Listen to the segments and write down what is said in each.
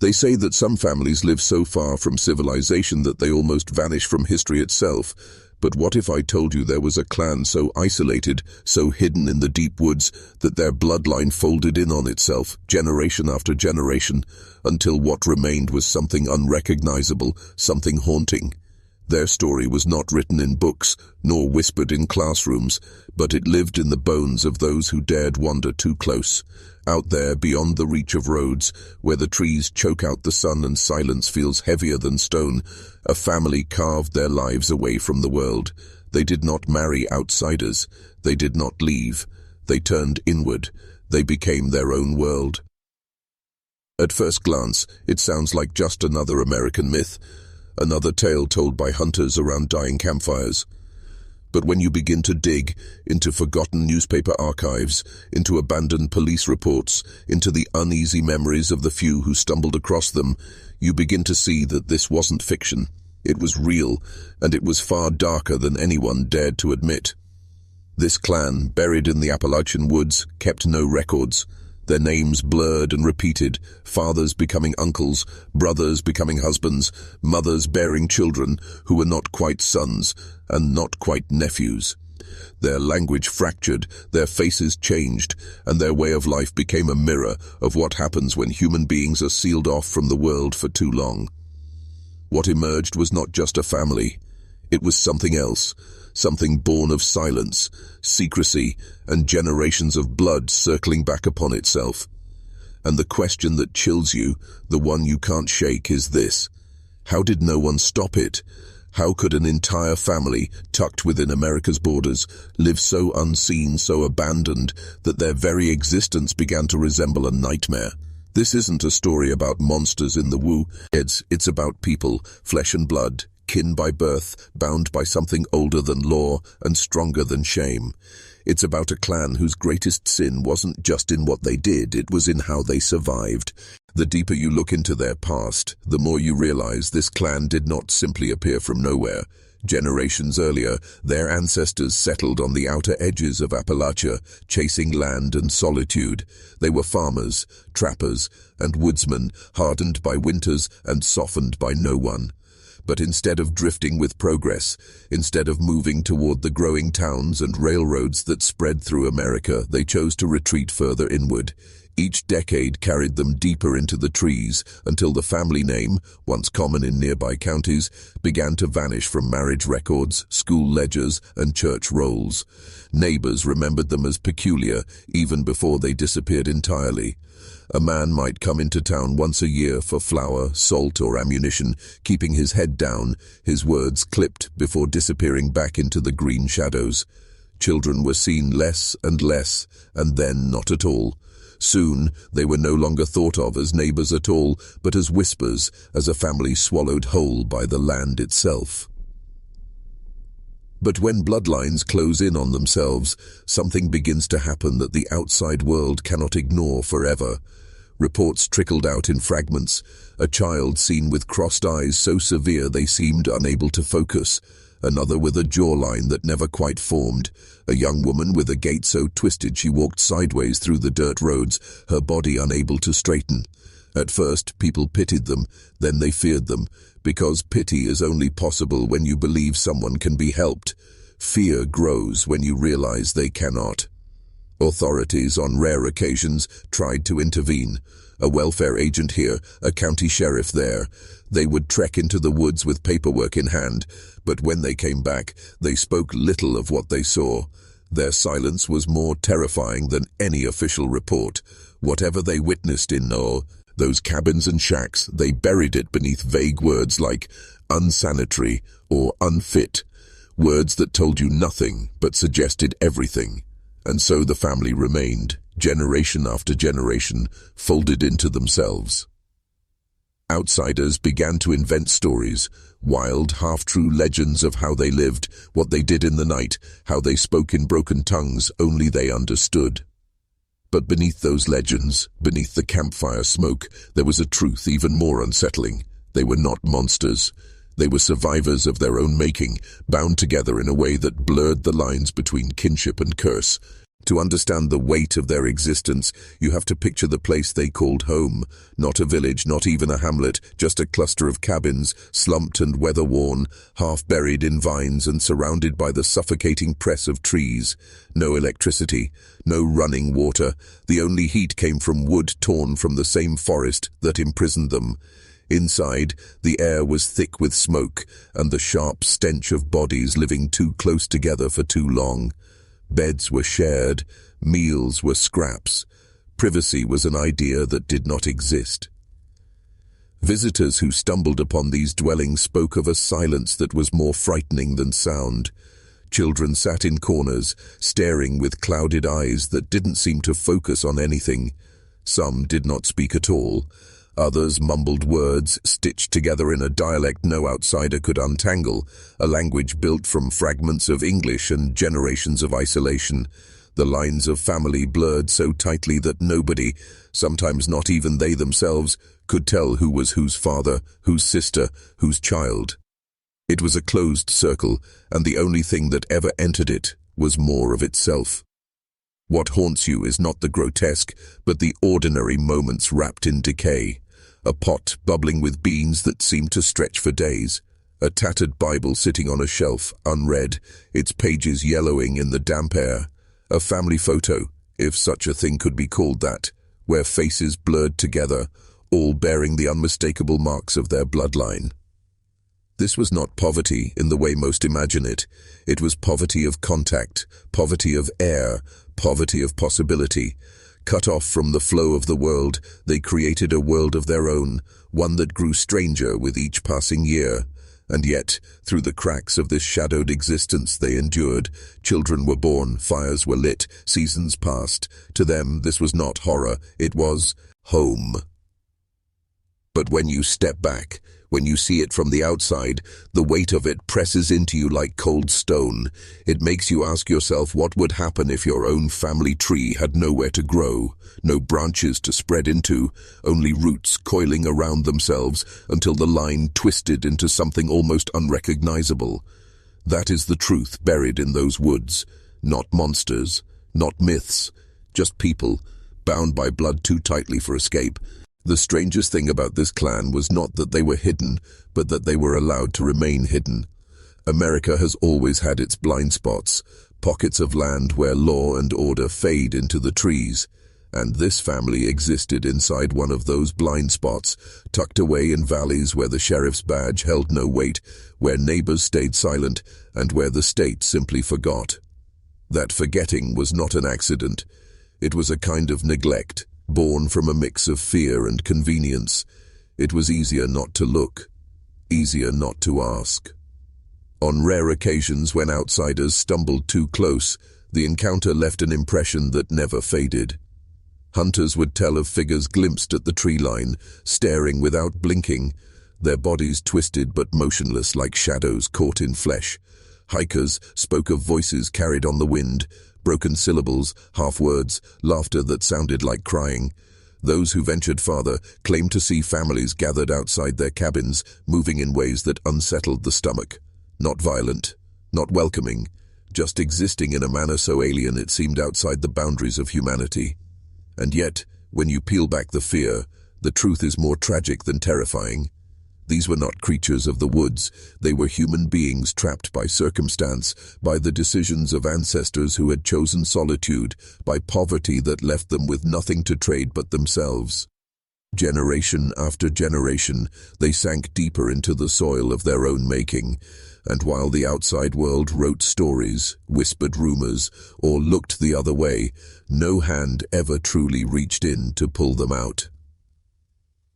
They say that some families live so far from civilization that they almost vanish from history itself. But what if I told you there was a clan so isolated, so hidden in the deep woods, that their bloodline folded in on itself, generation after generation, until what remained was something unrecognizable, something haunting? Their story was not written in books, nor whispered in classrooms, but it lived in the bones of those who dared wander too close. Out there, beyond the reach of roads, where the trees choke out the sun and silence feels heavier than stone, a family carved their lives away from the world. They did not marry outsiders. They did not leave. They turned inward. They became their own world. At first glance, it sounds like just another American myth, another tale told by hunters around dying campfires. But when you begin to dig into forgotten newspaper archives, into abandoned police reports, into the uneasy memories of the few who stumbled across them, you begin to see that this wasn't fiction. It was real, and it was far darker than anyone dared to admit. This clan, buried in the Appalachian woods, kept no records. Their names blurred and repeated, fathers becoming uncles, brothers becoming husbands, mothers bearing children who were not quite sons and not quite nephews. Their language fractured, their faces changed, and their way of life became a mirror of what happens when human beings are sealed off from the world for too long. What emerged was not just a family. It was something else. Something born of silence, secrecy, and generations of blood circling back upon itself. And the question that chills you, the one you can't shake, is this: how did no one stop it? How could an entire family, tucked within America's borders, live so unseen, so abandoned, that their very existence began to resemble a nightmare? This isn't a story about monsters in the woo. It's about people, flesh and blood, kin by birth, bound by something older than law and stronger than shame. It's about a clan whose greatest sin wasn't just in what they did, it was in how they survived. The deeper you look into their past, the more you realize this clan did not simply appear from nowhere. Generations earlier, their ancestors settled on the outer edges of Appalachia, chasing land and solitude. They were farmers, trappers, and woodsmen, hardened by winters and softened by no one. But instead of drifting with progress, instead of moving toward the growing towns and railroads that spread through America, they chose to retreat further inward. Each decade carried them deeper into the trees until the family name, once common in nearby counties, began to vanish from marriage records, school ledgers, and church rolls. Neighbors remembered them as peculiar even before they disappeared entirely. A man might come into town once a year for flour, salt, or ammunition, keeping his head down, his words clipped before disappearing back into the green shadows. Children were seen less, and then not at all. Soon, they were no longer thought of as neighbors at all, but as whispers, as a family swallowed whole by the land itself. But when bloodlines close in on themselves, something begins to happen that the outside world cannot ignore forever. Reports trickled out in fragments. A child seen with crossed eyes so severe they seemed unable to focus. Another with a jawline that never quite formed. A young woman with a gait so twisted she walked sideways through the dirt roads, her body unable to straighten. At first, people pitied them, then they feared them, because pity is only possible when you believe someone can be helped. Fear grows when you realize they cannot. Authorities, on rare occasions, tried to intervene. A welfare agent here, a county sheriff there. They would trek into the woods with paperwork in hand, but when they came back, they spoke little of what they saw. Their silence was more terrifying than any official report. Whatever they witnessed in those cabins and shacks, they buried it beneath vague words like unsanitary or unfit, words that told you nothing but suggested everything. And so the family remained, generation after generation, folded into themselves. Outsiders began to invent stories, wild, half-true legends of how they lived, what they did in the night, how they spoke in broken tongues only they understood. But beneath those legends, beneath the campfire smoke, there was a truth even more unsettling. They were not monsters. They were survivors of their own making, bound together in a way that blurred the lines between kinship and curse. To understand the weight of their existence, you have to picture the place they called home. Not a village, not even a hamlet, just a cluster of cabins, slumped and weather-worn, half buried in vines and surrounded by the suffocating press of trees. No electricity, no running water. The only heat came from wood torn from the same forest that imprisoned them. Inside, the air was thick with smoke and the sharp stench of bodies living too close together for too long. Beds were shared, meals were scraps. Privacy was an idea that did not exist. Visitors who stumbled upon these dwellings spoke of a silence that was more frightening than sound. Children sat in corners, staring with clouded eyes that didn't seem to focus on anything. Some did not speak at all. Others mumbled words stitched together in a dialect no outsider could untangle, a language built from fragments of English and generations of isolation. The lines of family blurred so tightly that nobody, sometimes not even they themselves, could tell who was whose father, whose sister, whose child. It was a closed circle, and the only thing that ever entered it was more of itself. What haunts you is not the grotesque, but the ordinary moments wrapped in decay. A pot bubbling with beans that seemed to stretch for days. A tattered Bible sitting on a shelf, unread, its pages yellowing in the damp air. A family photo, if such a thing could be called that, where faces blurred together, all bearing the unmistakable marks of their bloodline. This was not poverty in the way most imagine it. It was poverty of contact, poverty of air, poverty of possibility. Cut off from the flow of the world, they created a world of their own, one that grew stranger with each passing year. And yet, through the cracks of this shadowed existence they endured, children were born, fires were lit, seasons passed. To them, this was not horror, it was home. But when you step back, when you see it from the outside, the weight of it presses into you like cold stone. It makes you ask yourself what would happen if your own family tree had nowhere to grow, no branches to spread into, only roots coiling around themselves until the line twisted into something almost unrecognizable. That is the truth buried in those woods. Not monsters, not myths, just people, bound by blood too tightly for escape. The strangest thing about this clan was not that they were hidden, but that they were allowed to remain hidden. America has always had its blind spots, pockets of land where law and order fade into the trees, and this family existed inside one of those blind spots, tucked away in valleys where the sheriff's badge held no weight, where neighbors stayed silent, and where the state simply forgot. That forgetting was not an accident. It was a kind of neglect, born from a mix of fear and convenience. It was easier not to look, easier not to ask. On rare occasions when outsiders stumbled too close, the encounter left an impression that never faded. Hunters would tell of figures glimpsed at the tree line, staring without blinking, their bodies twisted but motionless like shadows caught in flesh. Hikers spoke of voices carried on the wind, broken syllables, half-words, laughter that sounded like crying. Those who ventured farther claimed to see families gathered outside their cabins, moving in ways that unsettled the stomach. Not violent, not welcoming, just existing in a manner so alien it seemed outside the boundaries of humanity. And yet, when you peel back the fear, the truth is more tragic than terrifying. These were not creatures of the woods. They were human beings trapped by circumstance, by the decisions of ancestors who had chosen solitude, by poverty that left them with nothing to trade but themselves. Generation after generation, they sank deeper into the soil of their own making, and while the outside world wrote stories, whispered rumors, or looked the other way, no hand ever truly reached in to pull them out.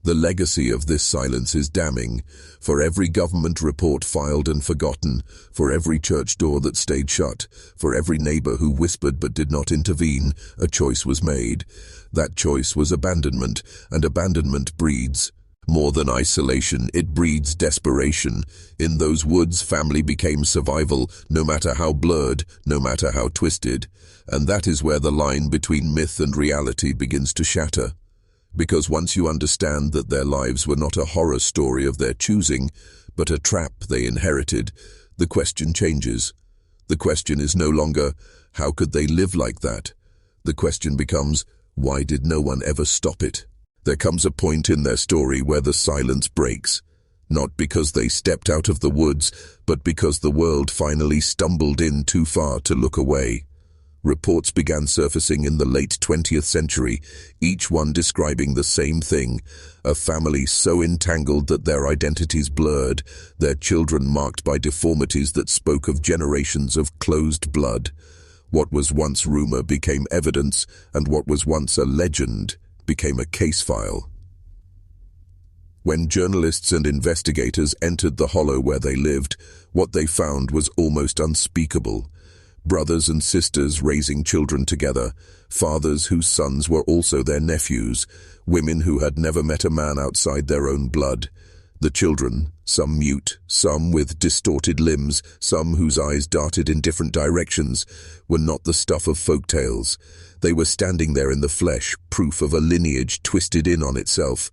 The legacy of this silence is damning. For every government report filed and forgotten, for every church door that stayed shut, for every neighbor who whispered but did not intervene, a choice was made. That choice was abandonment, and abandonment breeds. More than isolation, it breeds desperation. In those woods, family became survival, no matter how blurred, no matter how twisted. And that is where the line between myth and reality begins to shatter. Because once you understand that their lives were not a horror story of their choosing, but a trap they inherited, the question changes. The question is no longer, how could they live like that? The question becomes, why did no one ever stop it? There comes a point in their story where the silence breaks, not because they stepped out of the woods, but because the world finally stumbled in too far to look away. Reports began surfacing in the late 20th century, each one describing the same thing: a family so entangled that their identities blurred, their children marked by deformities that spoke of generations of closed blood. What was once rumor became evidence, and what was once a legend became a case file. When journalists and investigators entered the hollow where they lived, what they found was almost unspeakable. Brothers and sisters raising children together, fathers whose sons were also their nephews, women who had never met a man outside their own blood. The children, some mute, some with distorted limbs, some whose eyes darted in different directions, were not the stuff of folk tales. They were standing there in the flesh, proof of a lineage twisted in on itself.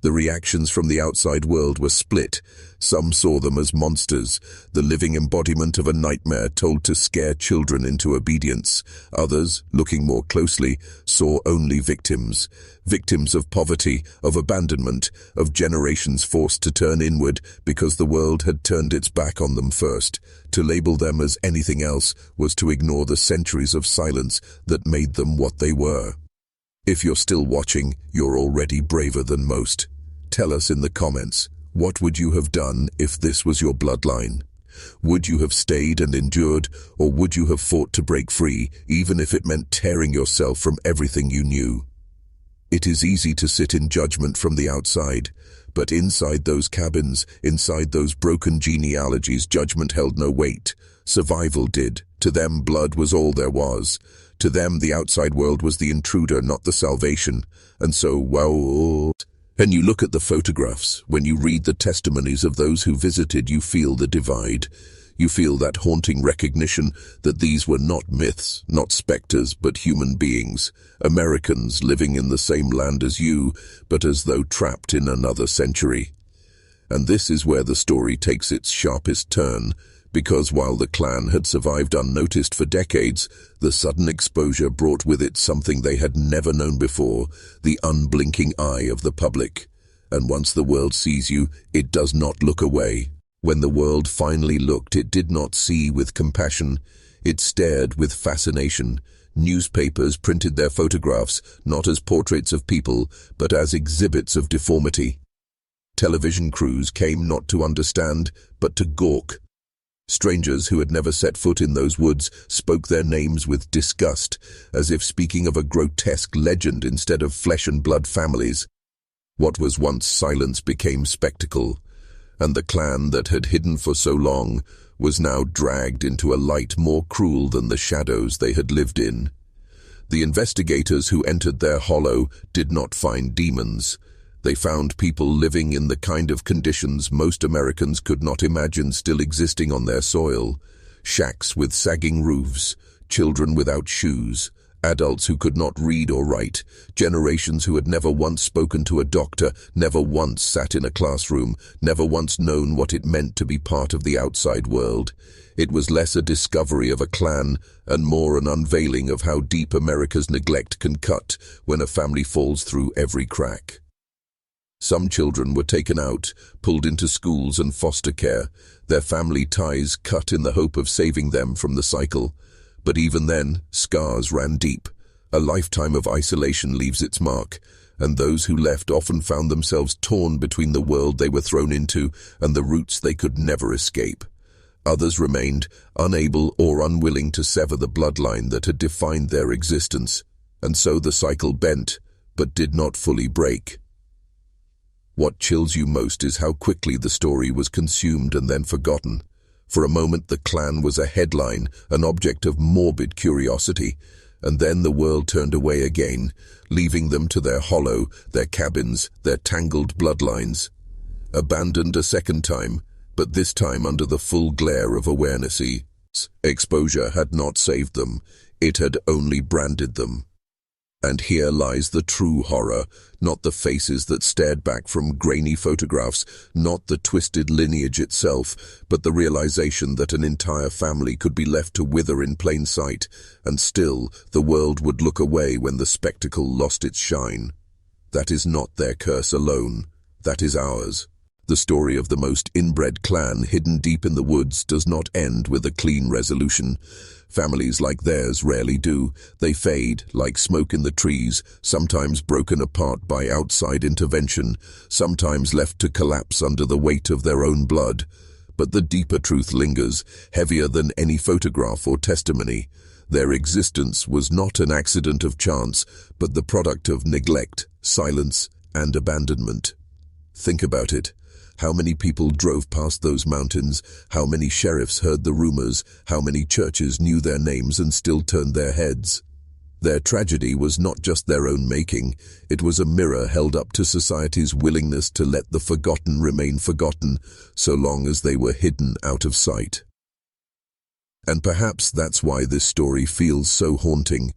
The reactions from the outside world were split. Some saw them as monsters, the living embodiment of a nightmare told to scare children into obedience. Others, looking more closely, saw only victims. Victims of poverty, of abandonment, of generations forced to turn inward because the world had turned its back on them first. To label them as anything else was to ignore the centuries of silence that made them what they were. If you're still watching, you're already braver than most. Tell us in the comments, what would you have done if this was your bloodline? Would you have stayed and endured, or would you have fought to break free, even if it meant tearing yourself from everything you knew? It is easy to sit in judgment from the outside, but inside those cabins, inside those broken genealogies, judgment held no weight. Survival did. To them, blood was all there was. To them, the outside world was the intruder, not the salvation. And so, well, when you look at the photographs, when you read the testimonies of those who visited, you feel the divide. You feel that haunting recognition that these were not myths, not specters, but human beings, Americans living in the same land as you, but as though trapped in another century. And this is where the story takes its sharpest turn, because while the clan had survived unnoticed for decades, the sudden exposure brought with it something they had never known before: the unblinking eye of the public. And once the world sees you, it does not look away. When the world finally looked, it did not see with compassion. It stared with fascination. Newspapers printed their photographs, not as portraits of people, but as exhibits of deformity. Television crews came not to understand, but to gawk. Strangers who had never set foot in those woods spoke their names with disgust, as if speaking of a grotesque legend instead of flesh and blood families. What was once silence became spectacle, and the clan that had hidden for so long was now dragged into a light more cruel than the shadows they had lived in. The investigators who entered their hollow did not find demons. They found people living in the kind of conditions most Americans could not imagine still existing on their soil. Shacks with sagging roofs, children without shoes, adults who could not read or write, generations who had never once spoken to a doctor, never once sat in a classroom, never once known what it meant to be part of the outside world. It was less a discovery of a clan and more an unveiling of how deep America's neglect can cut when a family falls through every crack. Some children were taken out, pulled into schools and foster care, their family ties cut in the hope of saving them from the cycle. But even then, scars ran deep. A lifetime of isolation leaves its mark, and those who left often found themselves torn between the world they were thrown into and the roots they could never escape. Others remained, unable or unwilling to sever the bloodline that had defined their existence, and so the cycle bent, but did not fully break. What chills you most is how quickly the story was consumed and then forgotten. For a moment the clan was a headline, an object of morbid curiosity, and then the world turned away again, leaving them to their hollow, their cabins, their tangled bloodlines. Abandoned a second time, but this time under the full glare of awareness. Exposure had not saved them, it had only branded them. And here lies the true horror, not the faces that stared back from grainy photographs, not the twisted lineage itself, but the realization that an entire family could be left to wither in plain sight, and still the world would look away when the spectacle lost its shine. That is not their curse alone. That is ours. The story of the most inbred clan hidden deep in the woods does not end with a clean resolution. Families like theirs rarely do. They fade like smoke in the trees, sometimes broken apart by outside intervention, sometimes left to collapse under the weight of their own blood. But the deeper truth lingers, heavier than any photograph or testimony. Their existence was not an accident of chance, but the product of neglect, silence, and abandonment. Think about it. How many people drove past those mountains? How many sheriffs heard the rumors? How many churches knew their names and still turned their heads? Their tragedy was not just their own making. It was a mirror held up to society's willingness to let the forgotten remain forgotten, so long as they were hidden out of sight. And perhaps that's why this story feels so haunting.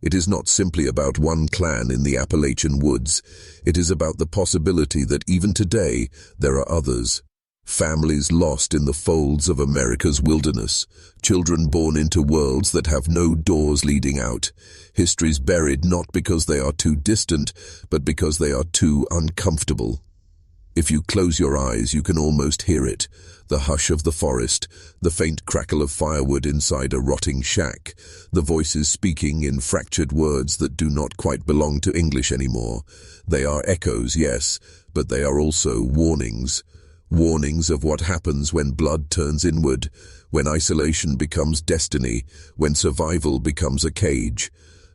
It is not simply about one clan in the Appalachian woods. It is about the possibility that even today there are others. Families lost in the folds of America's wilderness. Children born into worlds that have no doors leading out. Histories buried not because they are too distant, but because they are too uncomfortable. If you close your eyes, you can almost hear it. The hush of the forest, the faint crackle of firewood inside a rotting shack, the voices speaking in fractured words that do not quite belong to English anymore. They are echoes, yes, but they are also warnings. Warnings of what happens when blood turns inward, when isolation becomes destiny, when survival becomes a cage.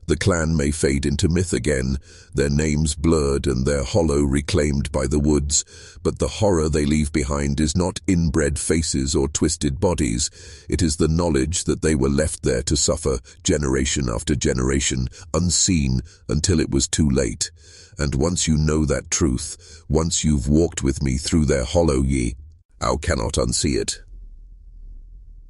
The clan may fade into myth again, their names blurred and their hollow reclaimed by the woods, but the horror they leave behind is not inbred faces or twisted bodies. It is the knowledge that they were left there to suffer, generation after generation, unseen until it was too late. And once you know that truth, once you've walked with me through their hollow thou cannot unsee it.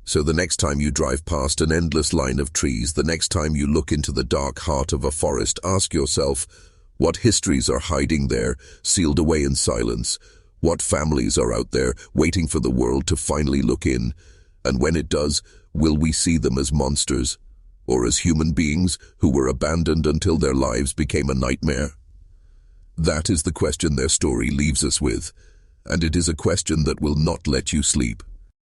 So the next time you drive past an endless line of trees, the next time you look into the dark heart of a forest, ask yourself, what histories are hiding there, sealed away in silence? What families are out there, waiting for the world to finally look in? And when it does, will we see them as monsters? Or as human beings who were abandoned until their lives became a nightmare? That is the question their story leaves us with, and it is a question that will not let you sleep.